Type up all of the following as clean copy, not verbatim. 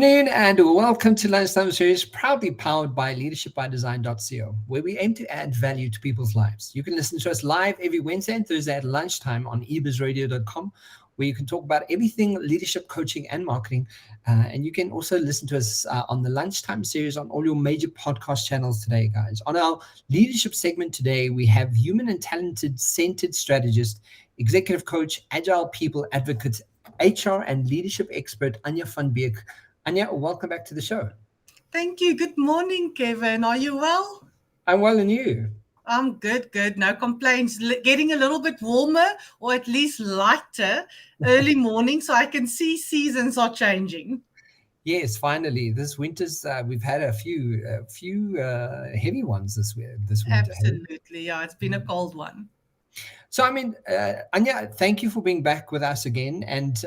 afternoon and welcome to Lunchtime series, proudly powered by leadershipbydesign.co, where we aim to add value to people's lives. You can listen to us live every Wednesday and Thursday at lunchtime on ebizradio.com, where you can talk about everything leadership, coaching, and marketing. And you can also listen to us on the Lunchtime series on all your major podcast channels today, guys. On our leadership segment today, we have human and talented centered strategist, executive coach, agile people advocate, HR and leadership expert, Anja van Beek. Anja, welcome back to the show. Thank you. Good morning, Kevin. Are you well? I'm well, and you? I'm good. No complaints. Getting a little bit warmer, or at least lighter, early morning, so I can see seasons are changing. Yes, finally. This winter's we've had a few heavy ones this winter. Absolutely, yeah. It's been a cold one. So, I mean, Anja, thank you for being back with us again. And,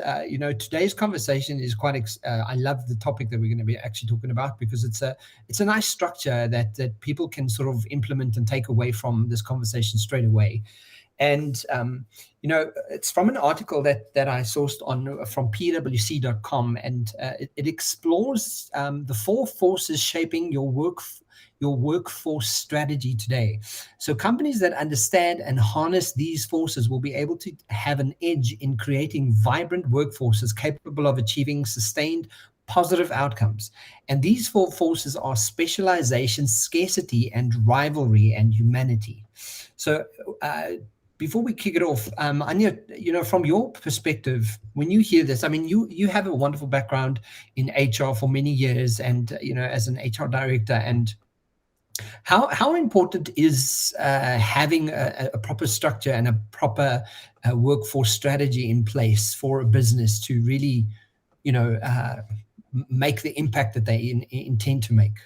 today's conversation is quite, I love the topic that we're going to be actually talking about, because it's a nice structure that people can sort of implement and take away from this conversation straight away. And, it's from an article that I sourced from pwc.com, and it explores the four forces shaping your workforce strategy today. So companies that understand and harness these forces will be able to have an edge in creating vibrant workforces capable of achieving sustained positive outcomes. And these four forces are specialization, scarcity, and rivalry and humanity. So before we kick it off, Anja, from your perspective, when you hear this, I mean, you have a wonderful background in HR for many years, and as an HR director. And how important is having a proper structure and a proper workforce strategy in place for a business to really, make the impact that they intend to make?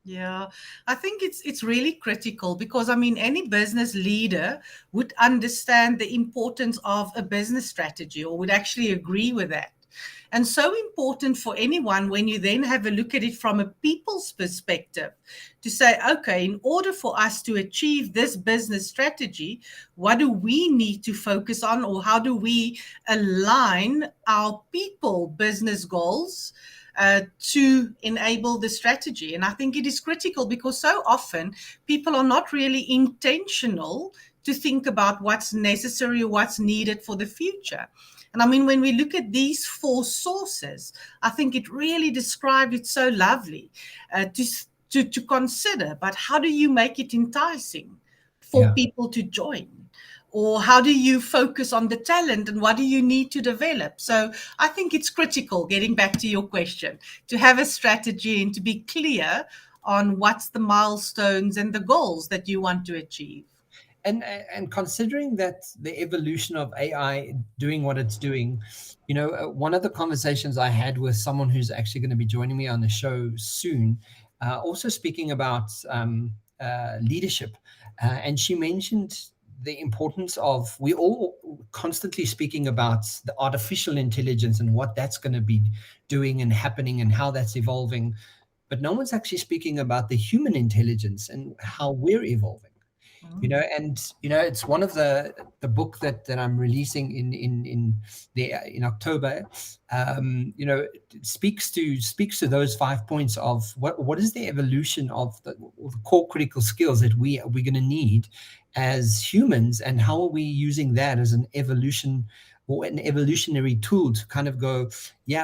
Yeah, I think it's really critical, because any business leader would understand the importance of a business strategy, or would actually agree with that. And so important for anyone, when you then have a look at it from a people's perspective, to say, okay, in order for us to achieve this business strategy, what do we need to focus on, or how do we align our people business goals to enable the strategy? And I think it is critical, because so often people are not really intentional to think about what's necessary or what's needed for the future. And when we look at these four sources, I think it really described it so lovely to consider. But how do you make it enticing for people to join? Or how do you focus on the talent, and what do you need to develop? So I think it's critical, getting back to your question, to have a strategy and to be clear on what's the milestones and the goals that you want to achieve. And considering that the evolution of AI doing what it's doing, one of the conversations I had with someone who's actually going to be joining me on the show soon, also speaking about leadership, and she mentioned the importance of, we all constantly speaking about the artificial intelligence and what that's going to be doing and happening and how that's evolving, but no one's actually speaking about the human intelligence and how we're evolving. It's one of the book that I'm releasing in October. Speaks to those 5 points of what is the evolution of the core critical skills that we're going to need as humans, and how are we using that as an evolution or an evolutionary tool to kind of go,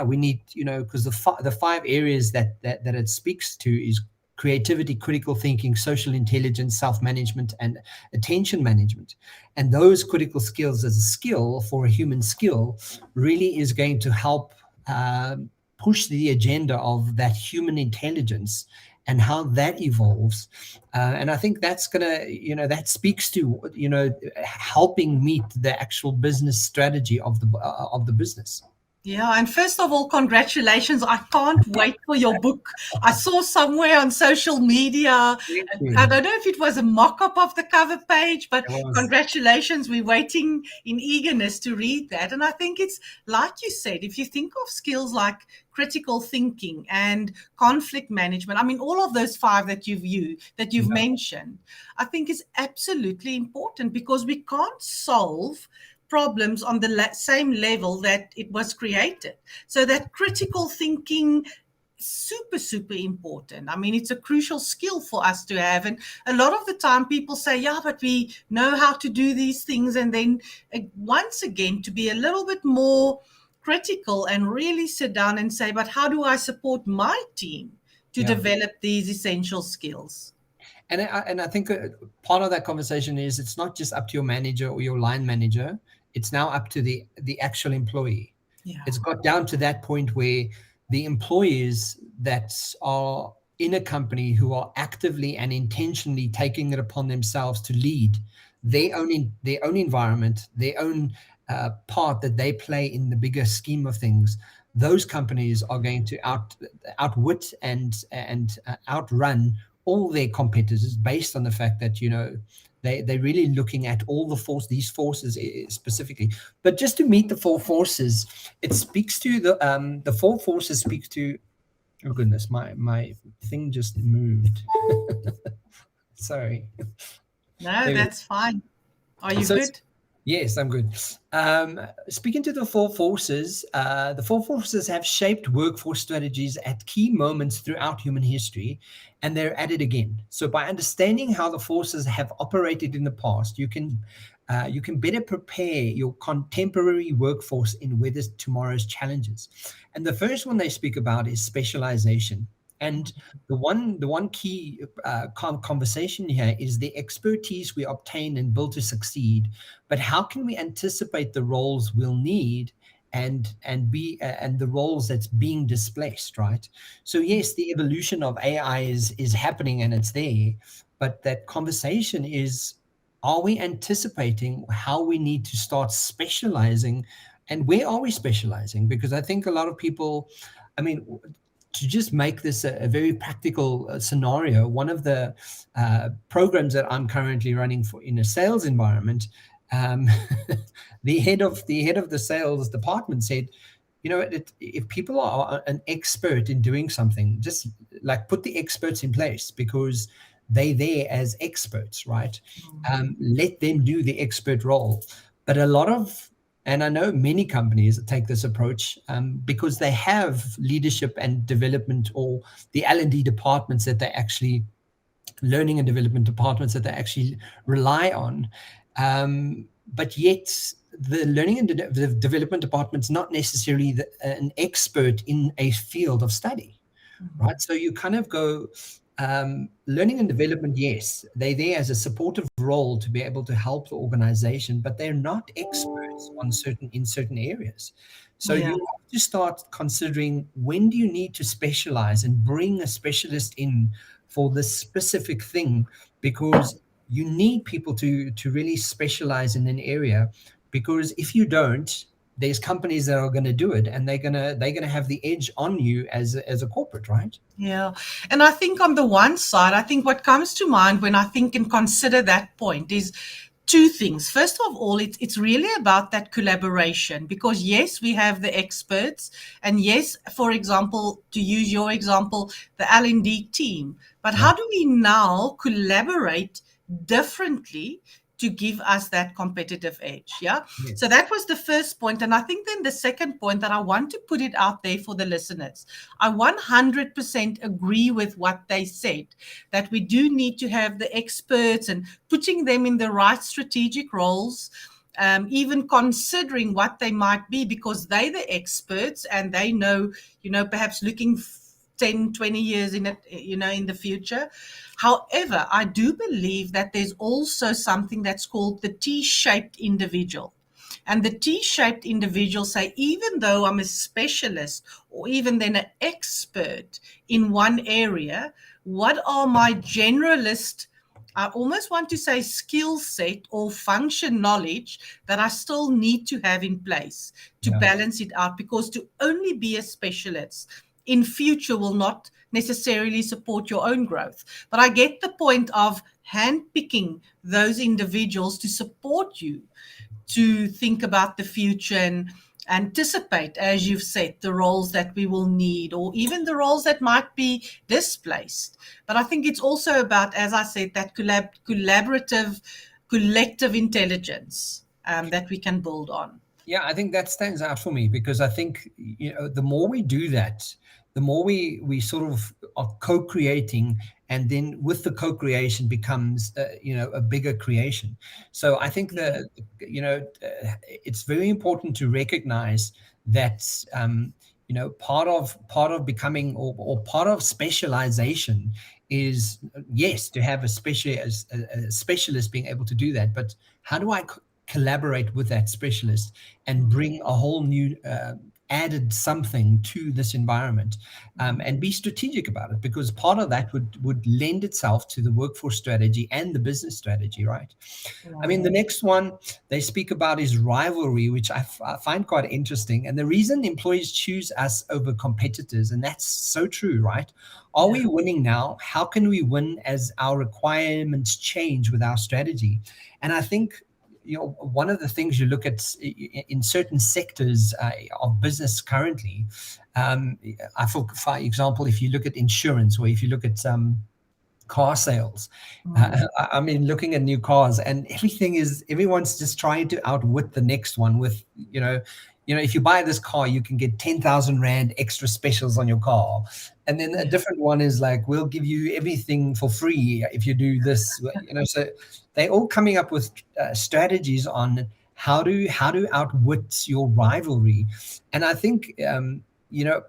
we need, because the five areas that it speaks to is creativity, critical thinking, social intelligence, self-management, and attention management. And those critical skills as a skill for a human skill really is going to help push the agenda of that human intelligence and how that evolves. And I think that's going to, that speaks to, helping meet the actual business strategy of the business. Yeah, and first of all, congratulations. I can't wait for your book. I saw somewhere on social media, I don't know if it was a mock-up of the cover page, but congratulations. We're waiting in eagerness to read that. And I think it's, like you said, if you think of skills like critical thinking and conflict management, all of those five that you've mentioned, I think is absolutely important, because we can't solve problems on the same level that it was created. So that critical thinking super, super important. I mean, it's a crucial skill for us to have. And a lot of the time people say, yeah, but we know how to do these things. And then once again, to be a little bit more critical and really sit down and say, but how do I support my team to develop these essential skills? And I think part of that conversation is it's not just up to your manager or your line manager. It's now up to the actual employee. Yeah. It's got down to that point where the employees that are in a company who are actively and intentionally taking it upon themselves to lead their own environment, their own part that they play in the bigger scheme of things. Those companies are going to outwit and outrun all their competitors based on the fact that they're really looking at all these forces specifically. But just to meet the four forces, it speaks to the four forces speaks to. Oh goodness, my thing just moved. Sorry. No, that's fine. Are you good? Yes, I'm good. Speaking to the four forces have shaped workforce strategies at key moments throughout human history, and they're at it again. So by understanding how the forces have operated in the past, you can better prepare your contemporary workforce in weather tomorrow's challenges. And the first one they speak about is specialization. And the one key conversation here is the expertise we obtain and build to succeed, but how can we anticipate the roles we'll need and the roles that's being displaced, right? So yes, the evolution of AI is happening and it's there, but that conversation is, are we anticipating how we need to start specializing, and where are we specializing? Because I think a lot of people, I mean, to just make this a very practical scenario, one of the programs that I'm currently running for in a sales environment, the head of the sales department said, if people are an expert in doing something, just like put the experts in place, because they're there as experts, right? Let them do the expert role. But and I know many companies take this approach because they have leadership and development, or the L&D departments that they actually, learning and development departments that they actually rely on. But yet the learning and the development department's not necessarily an expert in a field of study, right? So you kind of go, learning and development, yes, they're there as a supportive role to be able to help the organization, but they're not experts in certain areas. So you have to start considering, when do you need to specialize and bring a specialist in for this specific thing, because you need people to really specialize in an area, because if you don't, there's companies that are going to do it, and they're going to have the edge on you as a corporate, right? Yeah. And I think on the one side, I think what comes to mind when I think and consider that point is two things. First of all, it's really about that collaboration, because yes, we have the experts, and yes, for example, to use your example, the L&D team, but how do we now collaborate differently to give us that competitive edge? Yeah. Yes. So that was the first point. And I think then the second point that I want to put it out there for the listeners, I 100% agree with what they said, that we do need to have the experts and putting them in the right strategic roles, even considering what they might be, because they're the experts and they know, perhaps looking 10, 20 years in it, in the future. However, I do believe that there's also something that's called the T-shaped individual. And the T-shaped individual say, even though I'm a specialist or even then an expert in one area, what are my generalist, I almost want to say skill set or function knowledge that I still need to have in place to balance it out? Because to only be a specialist in future will not necessarily support your own growth. But I get the point of handpicking those individuals to support you to think about the future and anticipate, as you've said, the roles that we will need, or even the roles that might be displaced. But I think it's also about, as I said, that collaborative, collective intelligence that we can build on. Yeah, I think that stands out for me because I think, the more we do that, the more we sort of are co-creating, and then with the co-creation becomes a bigger creation. So I think Yeah. that it's very important to recognize that part of becoming, or part of specialization is, yes, to have a specialist being able to do that, but how do I collaborate with that specialist and Mm, bring a whole new added something to this environment, mm, and be strategic about it, because part of that would lend itself to the workforce strategy and the business strategy, right? I yeah. mean, the next one they speak about is rivalry, which I find quite interesting. And the reason employees choose us over competitors, and that's so true, right? Are Yeah. we winning now? How can we win as our requirements change with our strategy? And I think, one of the things you look at in certain sectors of business currently, for example, if you look at insurance, or if you look at car sales. Mm, I mean, looking at new cars, and everyone's just trying to outwit the next one with, if you buy this car, you can get 10,000 Rand extra specials on your car. And then a yeah. different one is like, we'll give you everything for free if you do this, so they're all coming up with strategies on how to outwit your rivalry. And I think,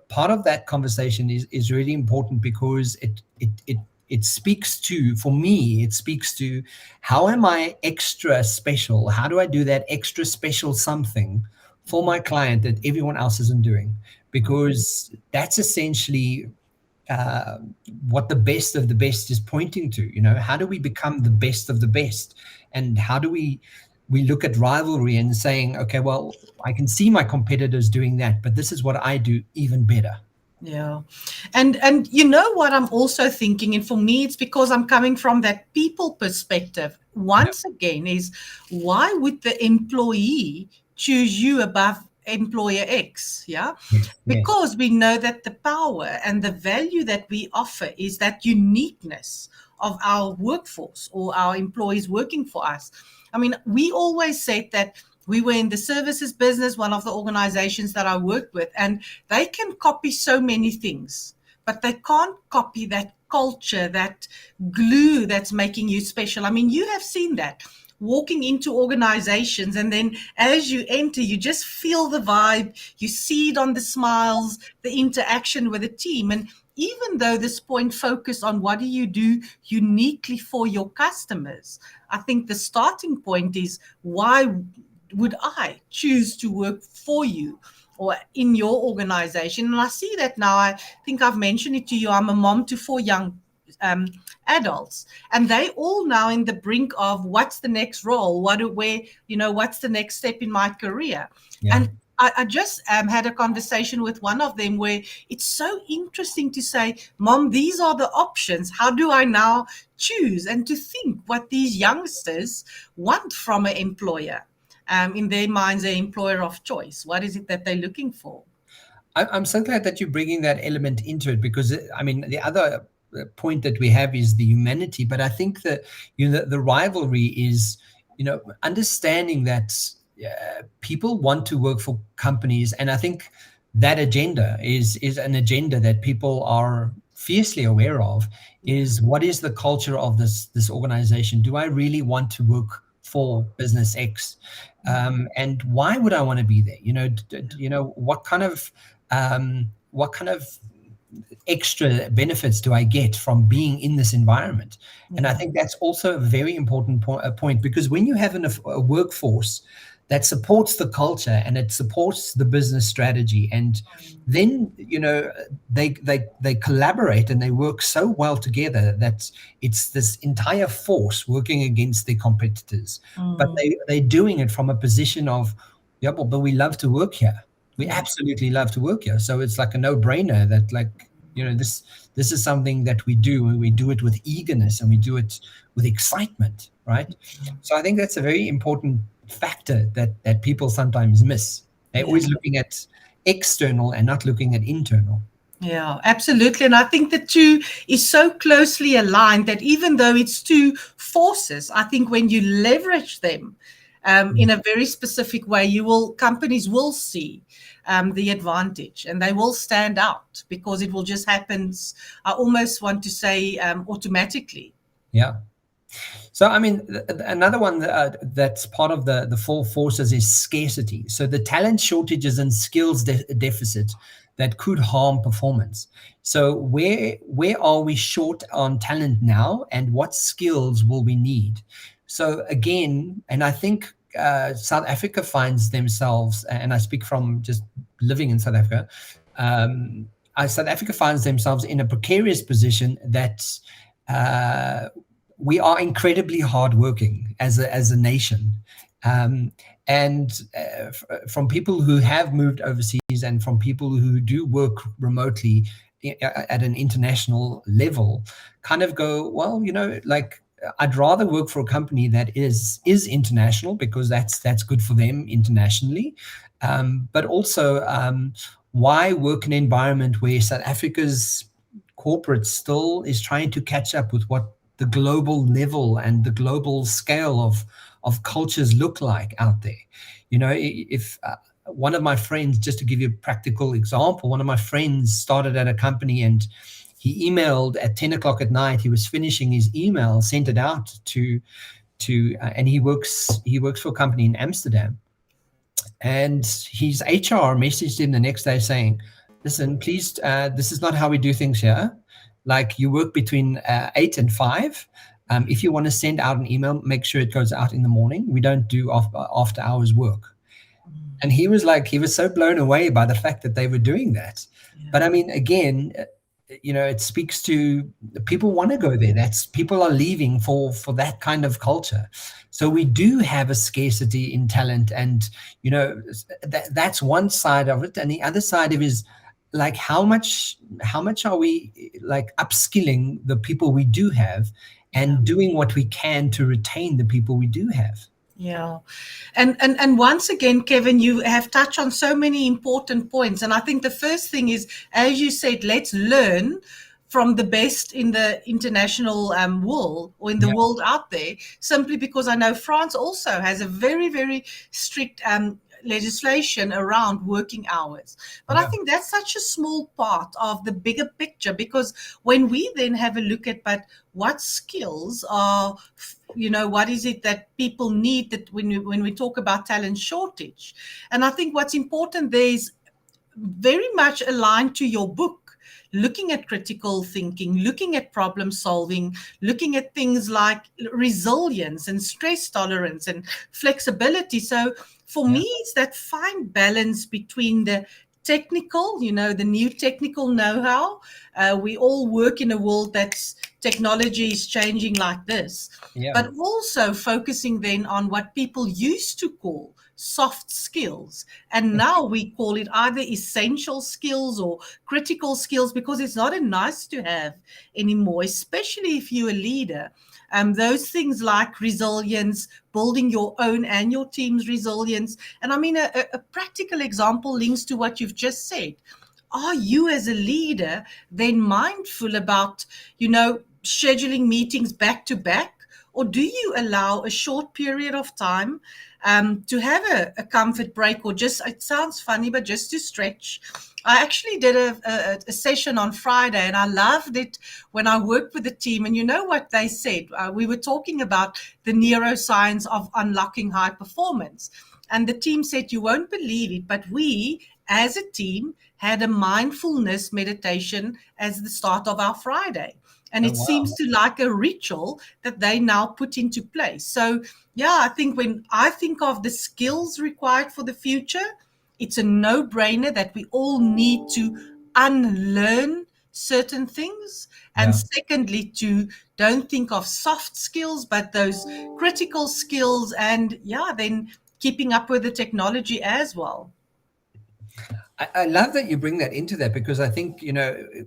part of that conversation is really important, because it speaks to, for me, it speaks to, how am I extra special? How do I do that extra special something for my client that everyone else isn't doing? Mm, Because that's essentially uh, what the best of the best is pointing to. How do we become the best of the best? And how do we look at rivalry and saying, okay, well, I can see my competitors doing that, but this is what I do even better. yeah. And you know what I'm also thinking, and for me it's because I'm coming from that people perspective. Yeah. Once again, is why would the employee choose you above employer X? Yeah. Yes. Yes. Because we know that the power and the value that we offer is that uniqueness of our workforce or our employees working for us. I mean, we always said that we were in the services business, one of the organizations that I worked with, and they can copy so many things, but they can't copy that culture, that glue that's making you special. I mean, you have seen that walking into organizations, and then as you enter, you just feel the vibe, you see it on the smiles, the interaction with the team. And even though this point focused on what do you do uniquely for your customers, I think the starting point is, why would I choose to work for you or in your organization? And I see that now. I think I've mentioned it to you. I'm a mom to four young um, adults, and they all now in the brink of what's the next role, what's the next step in my career. Yeah. And I just had a conversation with one of them where it's so interesting to say, Mom, these are the options. How do I now choose? And to think what these youngsters want from an employer. In their minds, an employer of choice. What is it that they're looking for? I'm so glad that you're bringing that element into it, because I mean, the other point that we have is the humanity, but I think that the rivalry is, understanding that people want to work for companies, and I think that agenda is an agenda that people are fiercely aware of. Yeah. Is, what is the culture of this organization? Do I really want to work for business X? And why would I want to be there? What kind of extra benefits do I get from being in this environment? And I Yeah. think that's also a very important point, because when you have a workforce that supports the culture and it supports the business strategy, and then they collaborate and they work so well together that it's this entire force working against their competitors, but Mm, they're doing it from a position of, yeah, but we love to work here. We yeah. absolutely love to work here. So it's like a no-brainer that, like, this is something that we do, and we do it with eagerness, and we do it with excitement, right? So I think that's a very important factor that people sometimes miss. They're Yeah. always looking at external and not looking at internal. Yeah, absolutely. And I think the two is so closely aligned that even though it's two forces, I think when you leverage them, in a very specific way, companies will see the advantage, and they will stand out because it will just happen. I almost want to say automatically. Yeah. So, I mean, another one that's part of the four forces is scarcity. So the talent shortages and skills deficit that could harm performance. So where are we short on talent now, and what skills will we need? So again, and I think South Africa finds themselves, and I speak from just living in South Africa, South Africa finds themselves in a precarious position that we are incredibly hardworking as a nation, and from people who have moved overseas and from people who do work remotely at an international level, kind of go, well, like, I'd rather work for a company that is international, because that's good for them internationally, but also why work in an environment where South Africa's corporate still is trying to catch up with what the global level and the global scale of cultures look like out there. If one of my friends, just to give you a practical example, one of my friends started at a company, and he emailed at 10 o'clock at night. He was finishing his email, sent it out to and he works for a company in Amsterdam, and his HR messaged him the next day saying, listen, please, this is not how we do things here. Like, you work between 8 and 5. If you want to send out an email, make sure it goes out in the morning. We don't do after hours work. And he was so blown away by the fact that they were doing that. Yeah. But I mean, again, it speaks to people want to go there. People are leaving for that kind of culture. So we do have a scarcity in talent, and that's one side of it. And the other side of it is, like, how much are we, like, upskilling the people we do have and doing what we can to retain the people we do have. Yeah. And once again, Kevin, you have touched on so many important points. And I think the first thing is, as you said, let's learn from the best in the international world, or in the world out there, simply because I know France also has a very, very strict legislation around working hours. But I think that's such a small part of the bigger picture, because when we then have a look at, but what skills are, what is it that people need, that when we talk about talent shortage? And I think what's important there is very much aligned to your book, looking at critical thinking, looking at problem solving, looking at things like resilience and stress tolerance and flexibility. So for me, it's that fine balance between the technical, the new technical know-how. We all work in a world that's technology is changing like this, but also focusing then on what people used to call soft skills. And now we call it either essential skills or critical skills, because it's not a nice to have anymore, especially if you're a leader. Those things like resilience, building your own and your team's resilience. And I mean, a practical example links to what you've just said. Are you as a leader then mindful about, scheduling meetings back to back? Or do you allow a short period of time to have a comfort break, or just, it sounds funny, but just to stretch? I actually did a session on Friday, and I loved it when I worked with the team. And you know what they said? We were talking about the neuroscience of unlocking high performance. And the team said, you won't believe it, but we, as a team, had a mindfulness meditation as the start of our Friday. And it seems to like a ritual that they now put into place. So, I think when I think of the skills required for the future, it's a no-brainer that we all need to unlearn certain things. And secondly, to don't think of soft skills, but those critical skills, and then keeping up with the technology as well. I love that you bring that into that, because I think,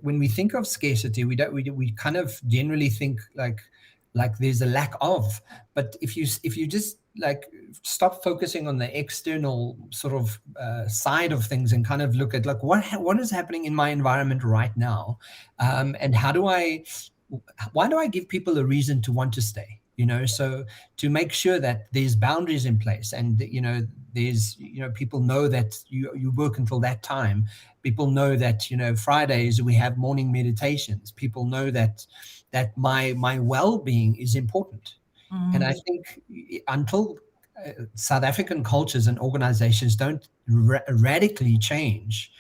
when we think of scarcity, we kind of generally think like there's a lack of. But if you just like stop focusing on the external sort of side of things and kind of look at like what is happening in my environment right now, and why do I give people a reason to want to stay? So to make sure that there's boundaries in place, and there's people know that you work until that time. People know that Fridays we have morning meditations. People know that my well-being is important. And I think until South African cultures and organizations don't radically change,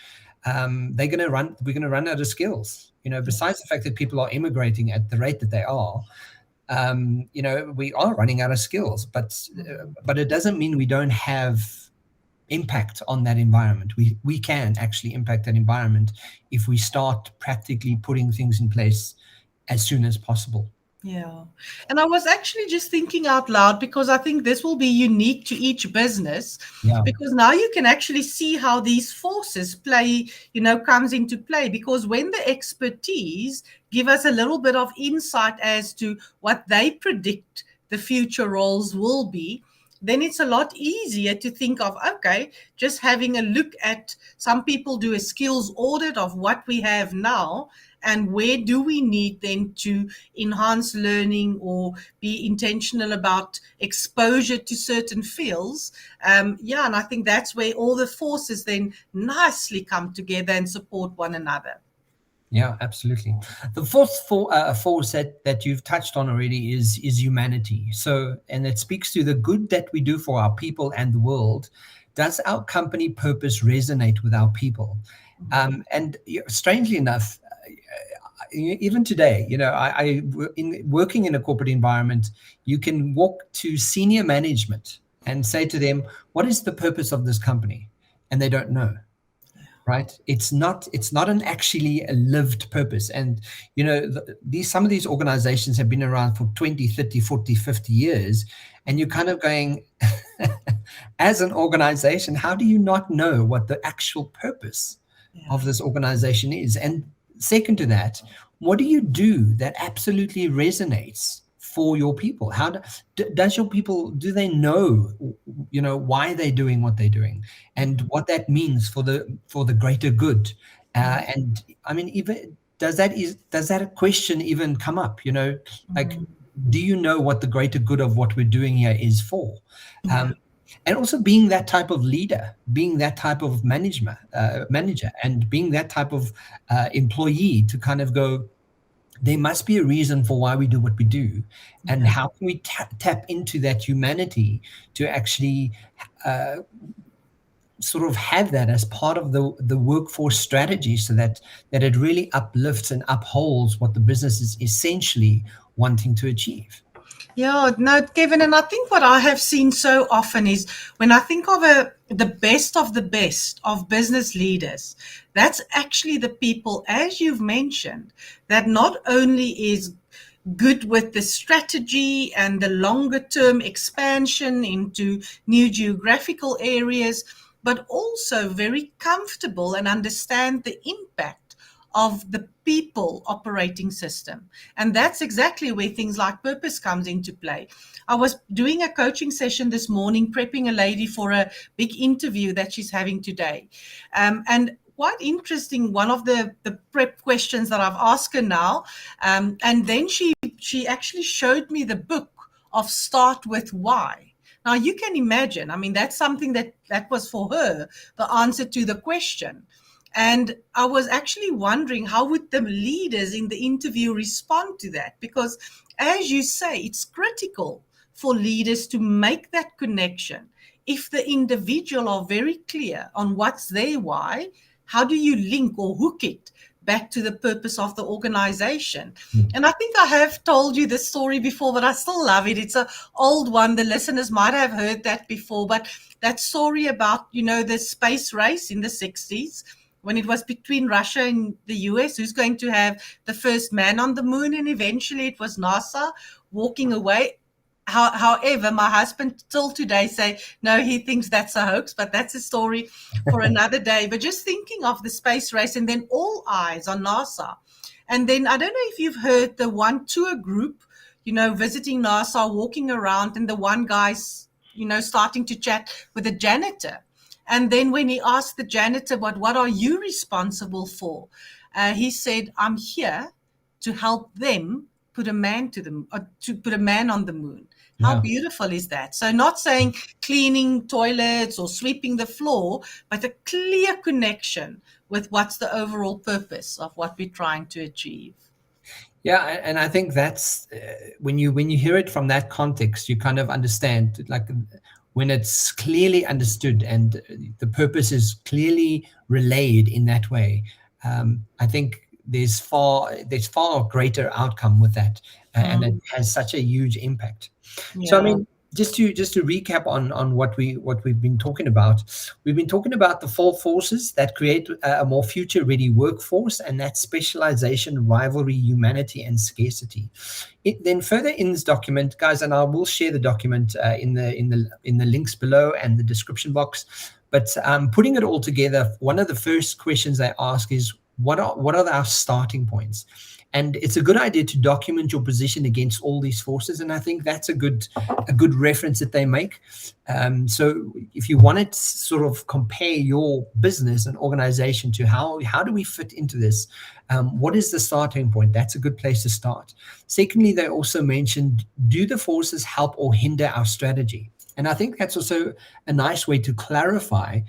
we're going to run out of skills. Besides the fact that people are immigrating at the rate that they are, we are running out of skills. But it doesn't mean we don't have impact on that environment. We can actually impact that environment if we start practically putting things in place as soon as possible. Yeah. And I was actually just thinking out loud, because I think this will be unique to each business, Yeah. because now you can actually see how these forces comes into play, because when the expertise give us a little bit of insight as to what they predict the future roles will be, then it's a lot easier to think of, okay, just having a look at, some people do a skills audit of what we have now and where do we need then to enhance learning or be intentional about exposure to certain fields. And I think that's where all the forces then nicely come together and support one another. Yeah, absolutely. The fourth force that you've touched on already is humanity. So, and it speaks to the good that we do for our people and the world. Does our company purpose resonate with our people? And strangely enough, even today, in working in a corporate environment, you can walk to senior management and say to them, "What is the purpose of this company?" And they don't know. Right? It's not an actually a lived purpose. And some of these organizations have been around for 20, 30, 40, 50 years, and you're kind of going, as an organization, how do you not know what the actual purpose of this organization is? And second to that, what do you do that absolutely resonates for your people? How does your people, do they know why they're doing what they're doing and what that means for the greater good? And I mean, even does that question even come up? Like, do you know what the greater good of what we're doing here is for? And also being that type of leader, being that type of manager, and being that type of employee to kind of go, there must be a reason for why we do what we do, and how can we tap into that humanity to actually sort of have that as part of the workforce strategy, so that it really uplifts and upholds what the business is essentially wanting to achieve. Yeah, no, Kevin, and I think what I have seen so often is, when I think of the best of business leaders, that's actually the people, as you've mentioned, that not only is good with the strategy and the longer term expansion into new geographical areas, but also very comfortable and understand the impact of the people operating system. And that's exactly where things like purpose comes into play. I was doing a coaching session this morning, prepping a lady for a big interview that she's having today. And quite interesting, one of the prep questions that I've asked her now, and then she actually showed me the book of Start With Why. Now you can imagine, I mean, that's something that was for her, the answer to the question. And I was actually wondering, how would the leaders in the interview respond to that? Because, as you say, it's critical for leaders to make that connection. If the individual are very clear on what's their why, how do you link or hook it back to the purpose of the organization? And I think I have told you this story before, but I still love it. It's an old one. The listeners might have heard that before, but that story about, the space race in the 60s, when it was between Russia and the US, who's going to have the first man on the moon, and eventually it was NASA walking away. However, my husband still today say, no, he thinks that's a hoax, but that's a story for another day. But just thinking of the space race, and then all eyes on NASA. And then I don't know if you've heard the one tour group, visiting NASA, walking around, and the one guy's, starting to chat with the janitor. And then when he asked the janitor, what are you responsible for? He said, I'm here to help them put a man to put a man on the moon. How Yeah. beautiful is that? So not saying cleaning toilets or sweeping the floor, but a clear connection with what's the overall purpose of what we're trying to achieve. Yeah, and I think that's when you hear it from that context, you kind of understand, like, when it's clearly understood and the purpose is clearly relayed in that way. I think there's far greater outcome with that, and it Mm, has such a huge impact. So I yeah. mean, just to recap on what we've been talking about, we've been talking about the four forces that create a more future ready workforce, and that's specialization, rivalry, humanity, and scarcity. Then further in this document, guys, and I will share the document in the links below and the description box. But putting it all together, one of the first questions they ask is, what are our starting points? And it's a good idea to document your position against all these forces, and I think that's a good reference that they make. So if you want to sort of compare your business and organization to how do we fit into this, what is the starting point? That's a good place to start. Secondly, they also mentioned, do the forces help or hinder our strategy? And I think that's also a nice way to clarify,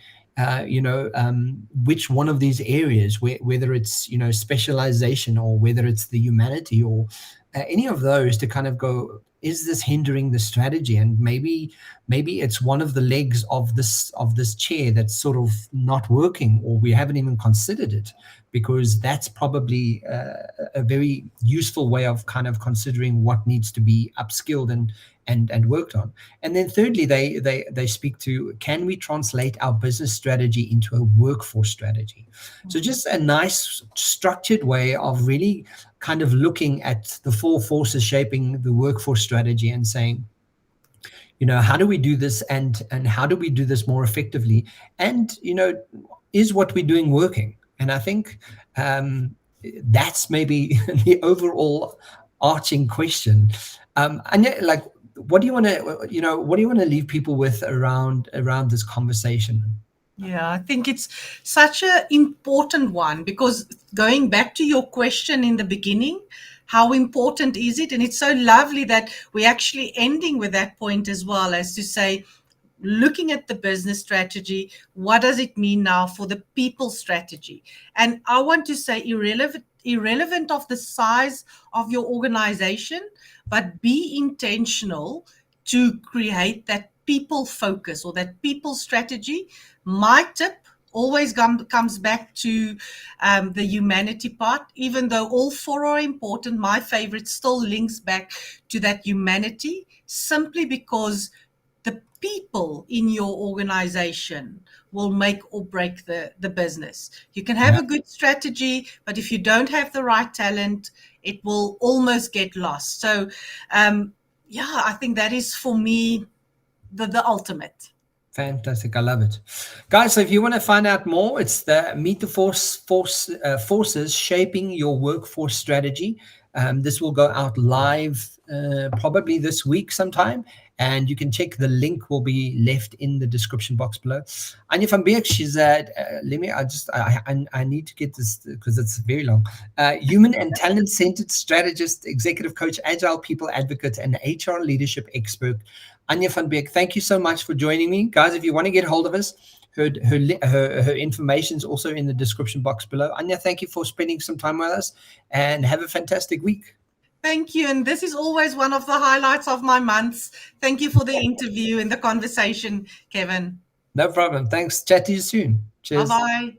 which one of these areas, whether it's, specialization, or whether it's the humanity, or any of those, to kind of go, is this hindering the strategy? And maybe it's one of the legs of this chair that's sort of not working, or we haven't even considered it, because that's probably a very useful way of kind of considering what needs to be upskilled and worked on. And then thirdly, they speak to, can we translate our business strategy into a workforce strategy? So just a nice structured way of really kind of looking at the four forces shaping the workforce strategy and saying, how do we do this, and how do we do this more effectively? And is what we're doing working? And I think that's maybe the overall arching question. And yeah, like, what do you want to leave people with around this conversation? Yeah, I think it's such an important one, because going back to your question in the beginning, how important is it? And it's so lovely that we're actually ending with that point as well, as to say, looking at the business strategy, what does it mean now for the people strategy? And I want to say, irrelevant of the size of your organization, but be intentional to create that people focus or that people strategy. My tip always comes back to the humanity part. Even though all four are important, my favorite still links back to that humanity, simply because the people in your organization will make or break the business. You can have Yeah. a good strategy, but if you don't have the right talent, it will almost get lost. So, yeah, I think that is for me the ultimate. Fantastic. I love it. Guys, so if you want to find out more, it's the Meet the Forces Shaping Your Workforce Strategy. This will go out live probably this week sometime, and you can check, the link will be left in the description box below. Anja van Beek, she's I need to get this because it's very long. Human and talent-centered strategist, executive coach, agile people advocate, and HR leadership expert. Anja van Beek, thank you so much for joining me. Guys, if you want to get hold of us, her information is also in the description box below. Anja, thank you for spending some time with us, and have a fantastic week. Thank you. And this is always one of the highlights of my months. Thank you for the interview and the conversation, Kevin. No problem. Thanks. Chat to you soon. Cheers. Bye-bye.